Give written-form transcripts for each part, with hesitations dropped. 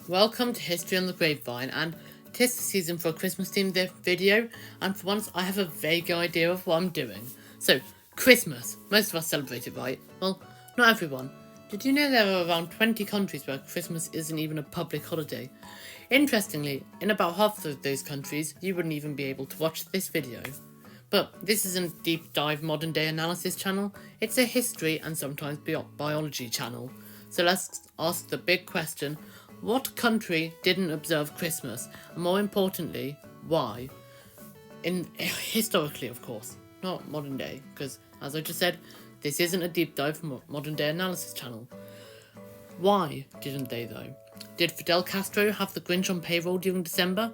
Welcome to History on the Grapevine, and 'tis the season for a Christmas themed video, and for once I have a vague idea of what I'm doing. So, Christmas. Most of us celebrate it, right? Well, not everyone. Did you know there are around 20 countries where Christmas isn't even a public holiday? Interestingly, in about half of those countries, you wouldn't even be able to watch this video. But this isn't a deep dive modern day analysis channel, it's a history and sometimes biology channel. So let's ask the big question: what country didn't observe Christmas? And more importantly, why? Historically, of course, not modern day, because as I just said, this isn't a deep dive modern day analysis channel. Why didn't they though? Did Fidel Castro have the Grinch on payroll during December?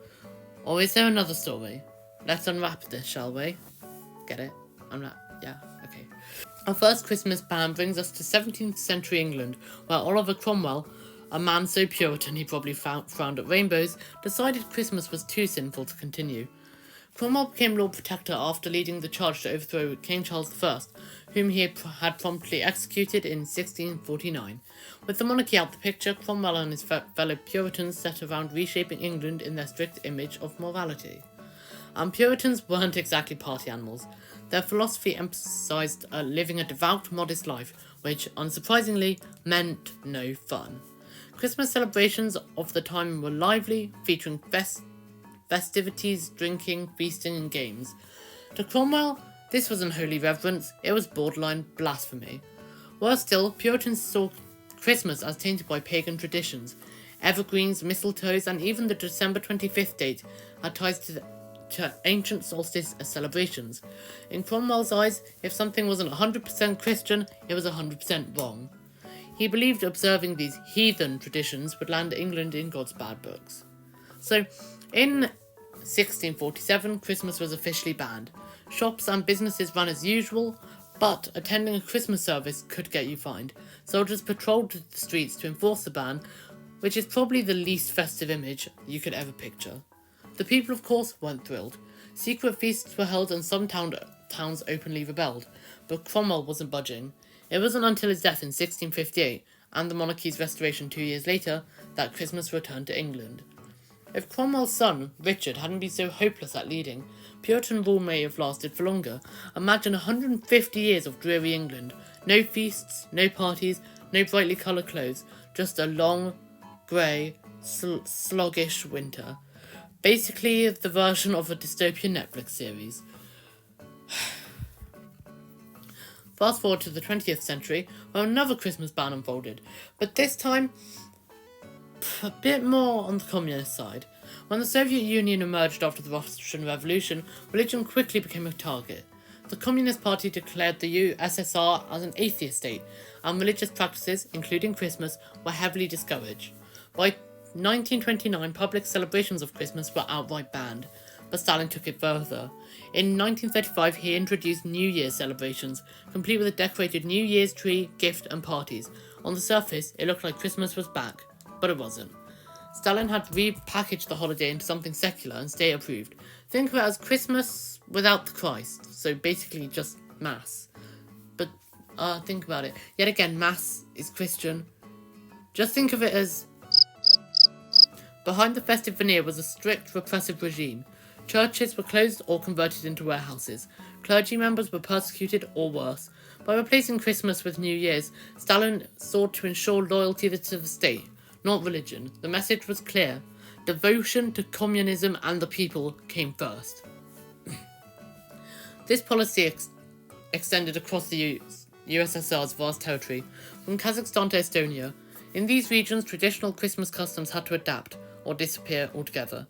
Or is there another story? Let's unwrap this, shall we? Get it? Yeah, okay. Our first Christmas ban brings us to 17th century England, where Oliver Cromwell, a man so Puritan he probably frowned at rainbows, decided Christmas was too sinful to continue. Cromwell became Lord Protector after leading the charge to overthrow King Charles I, whom he had promptly executed in 1649. With the monarchy out the picture, Cromwell and his fellow Puritans set around reshaping England in their strict image of morality. Puritans weren't exactly party animals. Their philosophy emphasised living a devout, modest life, which, unsurprisingly, meant no fun. Christmas celebrations of the time were lively, featuring festivities, drinking, feasting, and games. To Cromwell, this wasn't holy reverence, it was borderline blasphemy. Worse still, Puritans saw Christmas as tainted by pagan traditions. Evergreens, mistletoes, and even the December 25th date had ties to ancient solstice celebrations. In Cromwell's eyes, if something wasn't 100% Christian, it was 100% wrong. He believed observing these heathen traditions would land England in God's bad books. So, in 1647, Christmas was officially banned. Shops and businesses ran as usual, but attending a Christmas service could get you fined. Soldiers patrolled the streets to enforce the ban, which is probably the least festive image you could ever picture. The people, of course, weren't thrilled. Secret feasts were held and some towns openly rebelled, but Cromwell wasn't budging. It wasn't until his death in 1658, and the monarchy's restoration 2 years later, that Christmas returned to England. If Cromwell's son, Richard, hadn't been so hopeless at leading, Puritan rule may have lasted for longer. Imagine 150 years of dreary England. No feasts, no parties, no brightly coloured clothes, just a long, grey, sluggish winter. Basically, the version of a dystopian Netflix series. Fast forward to the 20th century, where another Christmas ban unfolded, but this time, a bit more on the communist side. When the Soviet Union emerged after the Russian Revolution, religion quickly became a target. The Communist Party declared the USSR as an atheist state, and religious practices, including Christmas, were heavily discouraged. By 1929, public celebrations of Christmas were outright banned, but Stalin took it further. In 1935, he introduced New Year's celebrations, complete with a decorated New Year's tree, gift, and parties. On the surface, it looked like Christmas was back, but it wasn't. Stalin had repackaged the holiday into something secular and state-approved. Think of it as Christmas without the Christ, so basically just Mass. But think about it. Yet again, Mass is Christian. Just think of it as... Behind the festive veneer was a strict, repressive regime. Churches were closed or converted into warehouses. Clergy members were persecuted or worse. By replacing Christmas with New Year's, Stalin sought to ensure loyalty to the state, not religion. The message was clear. Devotion to communism and the people came first. This policy extended across the USSR's vast territory, from Kazakhstan to Estonia. In these regions, traditional Christmas customs had to adapt, or disappear altogether.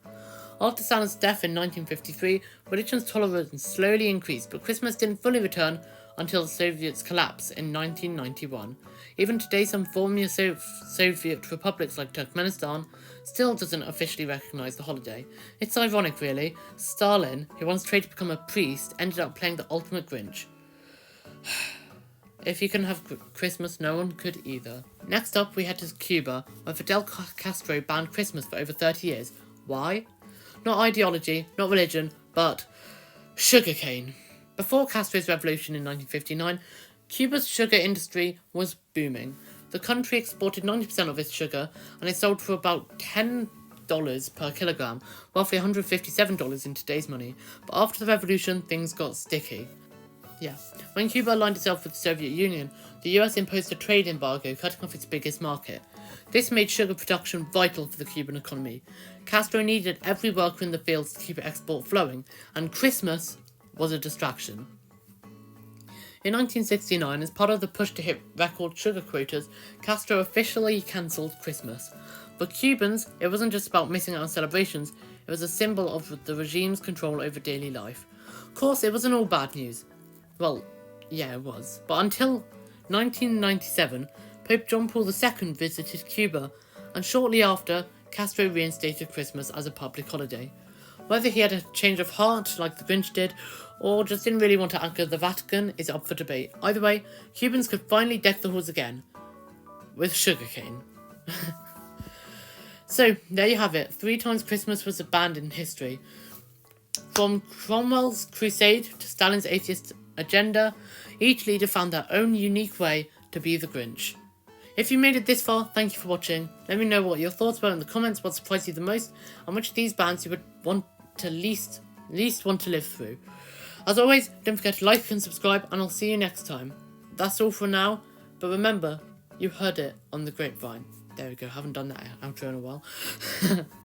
After Stalin's death in 1953, religion's tolerance slowly increased, but Christmas didn't fully return until the Soviets' collapse in 1991. Even today, some former Soviet republics like Turkmenistan still doesn't officially recognise the holiday. It's ironic, really. Stalin, who once tried to become a priest, ended up playing the ultimate Grinch. If you can have Christmas, no one could either. Next up, we head to Cuba, where Fidel Castro banned Christmas for over 30 years. Why? Not ideology, not religion, but sugarcane. Before Castro's revolution in 1959, Cuba's sugar industry was booming. The country exported 90% of its sugar, and it sold for about $10 per kilogram, roughly $157 in today's money. But after the revolution, things got sticky. Yeah. When Cuba aligned itself with the Soviet Union, the US imposed a trade embargo, cutting off its biggest market. This made sugar production vital for the Cuban economy. Castro needed every worker in the fields to keep export flowing, and Christmas was a distraction. In 1969, as part of the push to hit record sugar quotas, Castro officially cancelled Christmas. For Cubans, it wasn't just about missing out on celebrations, it was a symbol of the regime's control over daily life. Of course, it wasn't all bad news. Well, yeah, it was. But until 1997, Pope John Paul II visited Cuba, and shortly after, Castro reinstated Christmas as a public holiday. Whether he had a change of heart, like the Grinch did, or just didn't really want to anchor the Vatican is up for debate. Either way, Cubans could finally deck the halls again. With sugarcane. So, there you have it. 3 times Christmas was banned in history. From Cromwell's crusade to Stalin's atheist agenda, each leader found their own unique way to be the Grinch. If you made it this far, thank you for watching. Let me know what your thoughts were in the comments, what surprised you the most, and which of these bans you would want to least want to live through. As always, don't forget to like and subscribe, and I'll see you next time. That's all for now, but remember, you heard it on the grapevine. There we go, haven't done that outro in a while.